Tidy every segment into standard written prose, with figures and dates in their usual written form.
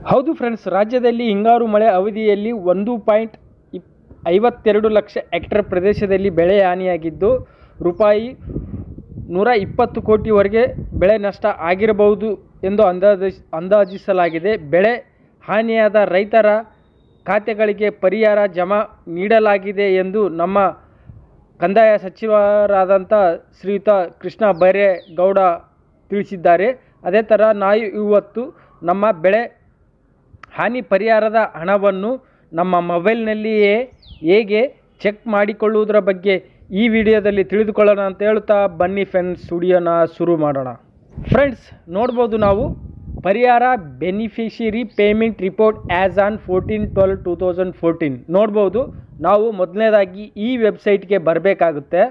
ಹೌದು ಫ್ರೆಂಡ್ಸ್, ರಾಜ್ಯದಲ್ಲಿ ಹಿಂಗಾರು ಮಳೆ ಅವಧಿಯಲ್ಲಿ 1.52 ಲಕ್ಷ ಹೆಕ್ಟೇರ್ ಪ್ರದೇಶದಲ್ಲಿ ಬೆಳೆ ಹಾನಿಯಾಗಿದ್ದು ರೂಪಾಯಿ 120 ಕೋಟಿವರೆಗೆ ಬೆಳೆ ನಷ್ಟ ಆಗಿರಬಹುದು ಎಂದು ಅಂದಾಜಿಸಲಾಗಿದೆ. ಬೆಳೆ ಹಾನಿಯಾದ ರೈತರ ಖಾತೆಗಳಿಗೆ ಪರಿಹಾರ ಜಮಾ ನೀಡಲಾಗಿದೆ ಎಂದು ನಮ್ಮ ಕಂದಾಯ ಸಚಿವರಾದಂಥ ಶ್ರೀಯುತ ಕೃಷ್ಣ ಬೈರೇಗೌಡ ತಿಳಿಸಿದ್ದಾರೆ. ಅದೇ ಥರ ನಾವು ಇವತ್ತು ನಮ್ಮ ಬೆಳೆ ಹಾನಿ ಪರಿಹಾರದ ಹಣವನ್ನು ನಮ್ಮ ಮೊಬೈಲ್ನಲ್ಲಿಯೇ ಹೇಗೆ ಚೆಕ್ ಮಾಡಿಕೊಳ್ಳುವುದರ ಬಗ್ಗೆ ಈ ವಿಡಿಯೋದಲ್ಲಿ ತಿಳಿದುಕೊಳ್ಳೋಣ ಅಂತ ಹೇಳ್ತಾ ಬನ್ನಿ ಫ್ರೆಂಡ್ಸ್, ವಿಡಿಯೋನ ಶುರು ಮಾಡೋಣ. ಫ್ರೆಂಡ್ಸ್, ನೋಡ್ಬೋದು ನಾವು ಪರಿಹಾರ beneficiary payment report as on 14/12/2014 ನೋಡ್ಬೋದು. ನಾವು ಮೊದಲನೇದಾಗಿ ಈ ವೆಬ್ಸೈಟ್ಗೆ ಬರಬೇಕಾಗುತ್ತೆ.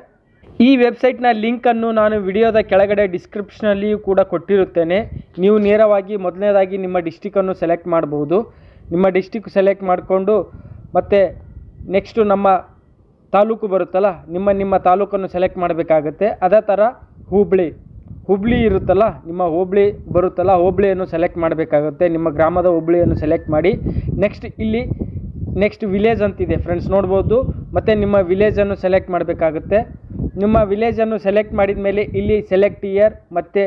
ಈ ವೆಬ್ಸೈಟ್ನ ಲಿಂಕನ್ನು ನಾನು ವಿಡಿಯೋದ ಕೆಳಗಡೆ ಡಿಸ್ಕ್ರಿಪ್ಷನಲ್ಲಿಯೂ ಕೂಡ ಕೊಟ್ಟಿರುತ್ತೇನೆ. ನೀವು ನೇರವಾಗಿ ಮೊದಲನೇದಾಗಿ ನಿಮ್ಮ ಡಿಸ್ಟಿಕನ್ನು ಸೆಲೆಕ್ಟ್ ಮಾಡ್ಬೋದು. ನಿಮ್ಮ ಡಿಸ್ಟಿಕ್ ಸೆಲೆಕ್ಟ್ ಮಾಡಿಕೊಂಡು ಮತ್ತು ನೆಕ್ಸ್ಟು ನಮ್ಮ ತಾಲೂಕು ಬರುತ್ತಲ್ಲ, ನಿಮ್ಮ ತಾಲೂಕನ್ನು ಸೆಲೆಕ್ಟ್ ಮಾಡಬೇಕಾಗತ್ತೆ. ಅದೇ ಥರ ಹುಬ್ಳಿ ಇರುತ್ತಲ್ಲ, ನಿಮ್ಮ ಹೋಬಳಿ ಬರುತ್ತಲ್ಲ, ಹೋಬಳಿಯನ್ನು ಸೆಲೆಕ್ಟ್ ಮಾಡಬೇಕಾಗುತ್ತೆ. ನಿಮ್ಮ ಗ್ರಾಮದ ಹೋಬಳಿಯನ್ನು ಸೆಲೆಕ್ಟ್ ಮಾಡಿ ನೆಕ್ಸ್ಟ್ ವಿಲೇಜ್ ಅಂತಿದೆ ಫ್ರೆಂಡ್ಸ್, ನೋಡ್ಬೋದು. ಮತ್ತು ನಿಮ್ಮ ವಿಲೇಜನ್ನು ಸೆಲೆಕ್ಟ್ ಮಾಡಬೇಕಾಗುತ್ತೆ. ನಿಮ್ಮ ವಿಲೇಜನ್ನು ಸೆಲೆಕ್ಟ್ ಮಾಡಿದ ಮೇಲೆ ಇಲ್ಲಿ ಸೆಲೆಕ್ಟ್ ಇಯರ್ ಮತ್ತು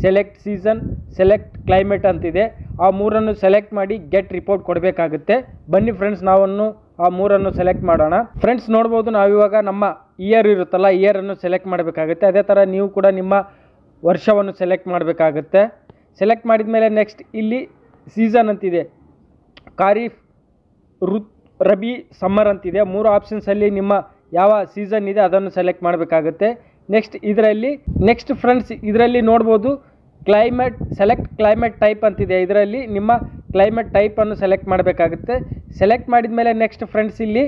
ಸೆಲೆಕ್ಟ್ ಸೀಸನ್, ಸೆಲೆಕ್ಟ್ ಕ್ಲೈಮೇಟ್ ಅಂತಿದೆ. ಆ ಮೂರನ್ನು ಸೆಲೆಕ್ಟ್ ಮಾಡಿ ಗೆಟ್ ರಿಪೋರ್ಟ್ ಕೊಡಬೇಕಾಗುತ್ತೆ. ಬನ್ನಿ ಫ್ರೆಂಡ್ಸ್, ನಾವನ್ನು ಆ ಮೂರನ್ನು ಸೆಲೆಕ್ಟ್ ಮಾಡೋಣ. ಫ್ರೆಂಡ್ಸ್, ನೋಡ್ಬೋದು ನಾವಿವಾಗ ನಮ್ಮ ಇಯರ್ ಇರುತ್ತಲ್ಲ, ಇಯರನ್ನು ಸೆಲೆಕ್ಟ್ ಮಾಡಬೇಕಾಗುತ್ತೆ. ಅದೇ ಥರ ನೀವು ಕೂಡ ನಿಮ್ಮ ವರ್ಷವನ್ನು ಸೆಲೆಕ್ಟ್ ಮಾಡಬೇಕಾಗುತ್ತೆ. ಸೆಲೆಕ್ಟ್ ಮಾಡಿದ ಮೇಲೆ ನೆಕ್ಸ್ಟ್ ಇಲ್ಲಿ ಸೀಸನ್ ಅಂತಿದೆ, ಖಾರೀಫ್, ರಬಿ, ಸಮ್ಮರ್ ಅಂತಿದೆ. ಮೂರು ಆಪ್ಷನ್ಸಲ್ಲಿ ನಿಮ್ಮ ಯಾವ ಸೀಸನ್ ಇದೆ ಅದನ್ನು ಸೆಲೆಕ್ಟ್ ಮಾಡಬೇಕಾಗುತ್ತೆ. ನೆಕ್ಸ್ಟ್ ಫ್ರೆಂಡ್ಸ್, ಇದರಲ್ಲಿ ನೋಡ್ಬೋದು ಸೆಲೆಕ್ಟ್ ಕ್ಲೈಮೇಟ್ ಟೈಪ್ ಅಂತಿದೆ. ಇದರಲ್ಲಿ ನಿಮ್ಮ ಕ್ಲೈಮೇಟ್ ಟೈಪನ್ನು ಸೆಲೆಕ್ಟ್ ಮಾಡಬೇಕಾಗುತ್ತೆ. ಸೆಲೆಕ್ಟ್ ಮಾಡಿದ ಮೇಲೆ ನೆಕ್ಸ್ಟ್ ಫ್ರೆಂಡ್ಸ್, ಇಲ್ಲಿ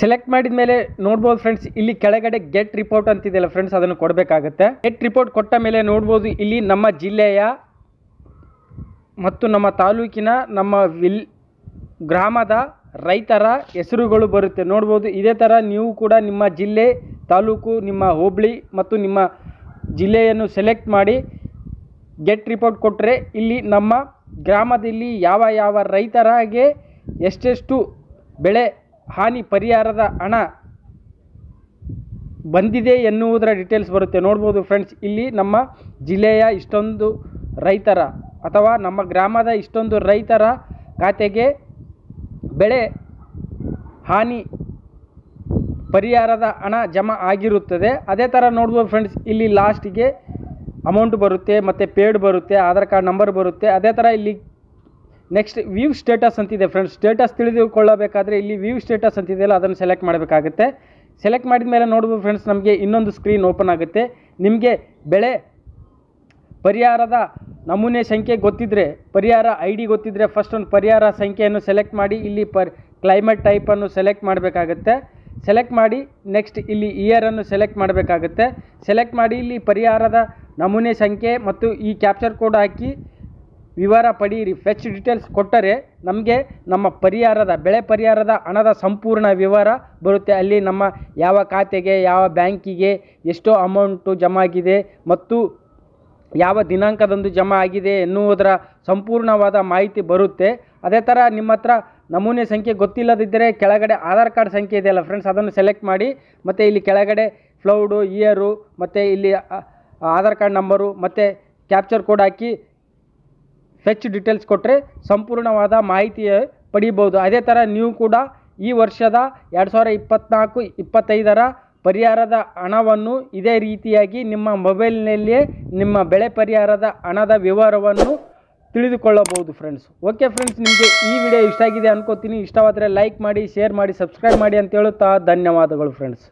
ಸೆಲೆಕ್ಟ್ ಮಾಡಿದ ಮೇಲೆ ನೋಡ್ಬೋದು ಫ್ರೆಂಡ್ಸ್, ಇಲ್ಲಿ ಕೆಳಗಡೆ ಗೆಟ್ ರಿಪೋರ್ಟ್ ಅಂತಿದೆಯಲ್ಲ ಫ್ರೆಂಡ್ಸ್, ಅದನ್ನು ಕೊಡಬೇಕಾಗುತ್ತೆ. ಗೆಟ್ ರಿಪೋರ್ಟ್ ಕೊಟ್ಟ ಮೇಲೆ ನೋಡ್ಬೋದು ಇಲ್ಲಿ ನಮ್ಮ ಜಿಲ್ಲೆಯ ಮತ್ತು ನಮ್ಮ ತಾಲೂಕಿನ ನಮ್ಮ ಗ್ರಾಮದ ರೈತರ ಹೆಸರುಗಳು ಬರುತ್ತೆ, ನೋಡ್ಬೋದು. ಇದೇ ಥರ ನೀವು ಕೂಡ ನಿಮ್ಮ ಜಿಲ್ಲೆ, ತಾಲೂಕು, ನಿಮ್ಮ ಹೋಬಳಿ ಮತ್ತು ನಿಮ್ಮ ಜಿಲ್ಲೆಯನ್ನು ಸೆಲೆಕ್ಟ್ ಮಾಡಿ ಗೆಟ್ ರಿಪೋರ್ಟ್ ಕೊಟ್ಟರೆ ಇಲ್ಲಿ ನಮ್ಮ ಗ್ರಾಮದಲ್ಲಿ ಯಾವ ರೈತರಿಗೆ ಎಷ್ಟೆಷ್ಟು ಬೆಳೆ ಹಾನಿ ಪರಿಹಾರದ ಹಣ ಬಂದಿದೆ ಎನ್ನುವುದರ ಡೀಟೇಲ್ಸ್ ಬರುತ್ತೆ, ನೋಡ್ಬೋದು ಫ್ರೆಂಡ್ಸ್. ಇಲ್ಲಿ ನಮ್ಮ ಜಿಲ್ಲೆಯ ಇಷ್ಟೊಂದು ರೈತರ ಅಥವಾ ನಮ್ಮ ಗ್ರಾಮದ ಇಷ್ಟೊಂದು ರೈತರ ಖಾತೆಗೆ ಬೆಳೆ ಹಾನಿ ಪರಿಹಾರದ ಹಣ ಜಮಾ ಆಗಿರುತ್ತದೆ. ಅದೇ ಥರ ನೋಡ್ಬೋದು ಫ್ರೆಂಡ್ಸ್, ಇಲ್ಲಿ ಲಾಸ್ಟಿಗೆ ಅಮೌಂಟ್ ಬರುತ್ತೆ ಮತ್ತು ಪೇಡ್ ಬರುತ್ತೆ, ಆಧಾರ್ ಕಾರ್ಡ್ ನಂಬರ್ ಬರುತ್ತೆ. ಅದೇ ಥರ ಇಲ್ಲಿ ನೆಕ್ಸ್ಟ್ ವ್ಯೂ ಸ್ಟೇಟಸ್ ಅಂತಿದೆ ಫ್ರೆಂಡ್ಸ್. ಸ್ಟೇಟಸ್ ತಿಳಿದುಕೊಳ್ಳಬೇಕಾದ್ರೆ ಇಲ್ಲಿ ವ್ಯೂ ಸ್ಟೇಟಸ್ ಅಂತಿದೆಯಲ್ಲ, ಅದನ್ನು ಸೆಲೆಕ್ಟ್ ಮಾಡಬೇಕಾಗುತ್ತೆ. ಸೆಲೆಕ್ಟ್ ಮಾಡಿದ ಮೇಲೆ ನೋಡ್ಬೋದು ಫ್ರೆಂಡ್ಸ್, ನಮಗೆ ಇನ್ನೊಂದು ಸ್ಕ್ರೀನ್ ಓಪನ್ ಆಗುತ್ತೆ. ನಿಮಗೆ ಬೆಳೆ ಪರಿಹಾರದ ನಮೂನೆ ಸಂಖ್ಯೆ ಗೊತ್ತಿದ್ದರೆ, ಪರಿಹಾರ ID ಗೊತ್ತಿದ್ದರೆ ಫಸ್ಟ್ ಒಂದು ಪರಿಹಾರ ಸಂಖ್ಯೆಯನ್ನು ಸೆಲೆಕ್ಟ್ ಮಾಡಿ ಇಲ್ಲಿ ಕ್ಲೈಮೇಟ್ ಟೈಪನ್ನು ಸೆಲೆಕ್ಟ್ ಮಾಡಬೇಕಾಗುತ್ತೆ. ಸೆಲೆಕ್ಟ್ ಮಾಡಿ ನೆಕ್ಸ್ಟ್ ಇಲ್ಲಿ ಇಯರನ್ನು ಸೆಲೆಕ್ಟ್ ಮಾಡಬೇಕಾಗುತ್ತೆ. ಸೆಲೆಕ್ಟ್ ಮಾಡಿ ಇಲ್ಲಿ ಪರಿಹಾರದ ನಮೂನೆ ಸಂಖ್ಯೆ ಮತ್ತು ಈ ಕ್ಯಾಪ್ಚರ್ ಕೋಡ್ ಹಾಕಿ ವಿವರ ಪಡೆಯಿರಿ. ಫೆಚ್ ಡೀಟೇಲ್ಸ್ ಕೊಟ್ಟರೆ ನಮಗೆ ನಮ್ಮ ಬೆಳೆ ಪರಿಹಾರದ ಹಣದ ಸಂಪೂರ್ಣ ವಿವರ ಬರುತ್ತೆ. ಅಲ್ಲಿ ನಮ್ಮ ಯಾವ ಖಾತೆಗೆ, ಯಾವ ಬ್ಯಾಂಕಿಗೆ ಎಷ್ಟು ಅಮೌಂಟು ಜಮಾ ಆಗಿದೆ ಮತ್ತು ಯಾವ ದಿನಾಂಕದಂದು ಜಮಾ ಆಗಿದೆ ಎನ್ನುವುದರ ಸಂಪೂರ್ಣವಾದ ಮಾಹಿತಿ ಬರುತ್ತೆ. ಅದೇ ಥರ ನಿಮ್ಮ ಹತ್ರ ನಮೂನೆ ಸಂಖ್ಯೆ ಗೊತ್ತಿಲ್ಲದಿದ್ದರೆ ಕೆಳಗಡೆ ಆಧಾರ್ ಕಾರ್ಡ್ ಸಂಖ್ಯೆ ಇದೆಯಲ್ಲ ಫ್ರೆಂಡ್ಸ್, ಅದನ್ನು ಸೆಲೆಕ್ಟ್ ಮಾಡಿ ಮತ್ತು ಇಲ್ಲಿ ಕೆಳಗಡೆ ಫ್ಲೌಡು, ಇಯರು ಮತ್ತು ಇಲ್ಲಿ ಆಧಾರ್ ಕಾರ್ಡ್ ನಂಬರು ಮತ್ತು ಕ್ಯಾಪ್ಚರ್ ಕೋಡ್ ಹಾಕಿ ಫೆಚ್ ಡೀಟೇಲ್ಸ್ ಕೊಟ್ಟರೆ ಸಂಪೂರ್ಣವಾದ ಮಾಹಿತಿ ಪಡೀಬೋದು. ಅದೇ ಥರ ನೀವು ಕೂಡ ಈ ವರ್ಷದ 2024-25 ಪರಿಹಾರದ ಹಣವನ್ನು ಇದೇ ರೀತಿಯಾಗಿ ನಿಮ್ಮ ಮೊಬೈಲ್ನಲ್ಲಿಯೇ ನಿಮ್ಮ ಬೆಳೆ ಪರಿಹಾರದ ಹಣದ ವಿವರವನ್ನು ತಿಳಿದುಕೊಳ್ಳಬಹುದು ಫ್ರೆಂಡ್ಸ್. ಓಕೆ ಫ್ರೆಂಡ್ಸ್, ನಿಮಗೆ ಈ ವಿಡಿಯೋ ಇಷ್ಟ ಆಗಿದೆ ಅನ್ಕೋತೀನಿ. ಇಷ್ಟವಾದರೆ ಲೈಕ್ ಮಾಡಿ, ಶೇರ್ ಮಾಡಿ, ಸಬ್ಸ್ಕ್ರೈಬ್ ಮಾಡಿ ಅಂತ ಹೇಳುತ್ತಾ ಧನ್ಯವಾದಗಳು ಫ್ರೆಂಡ್ಸ್.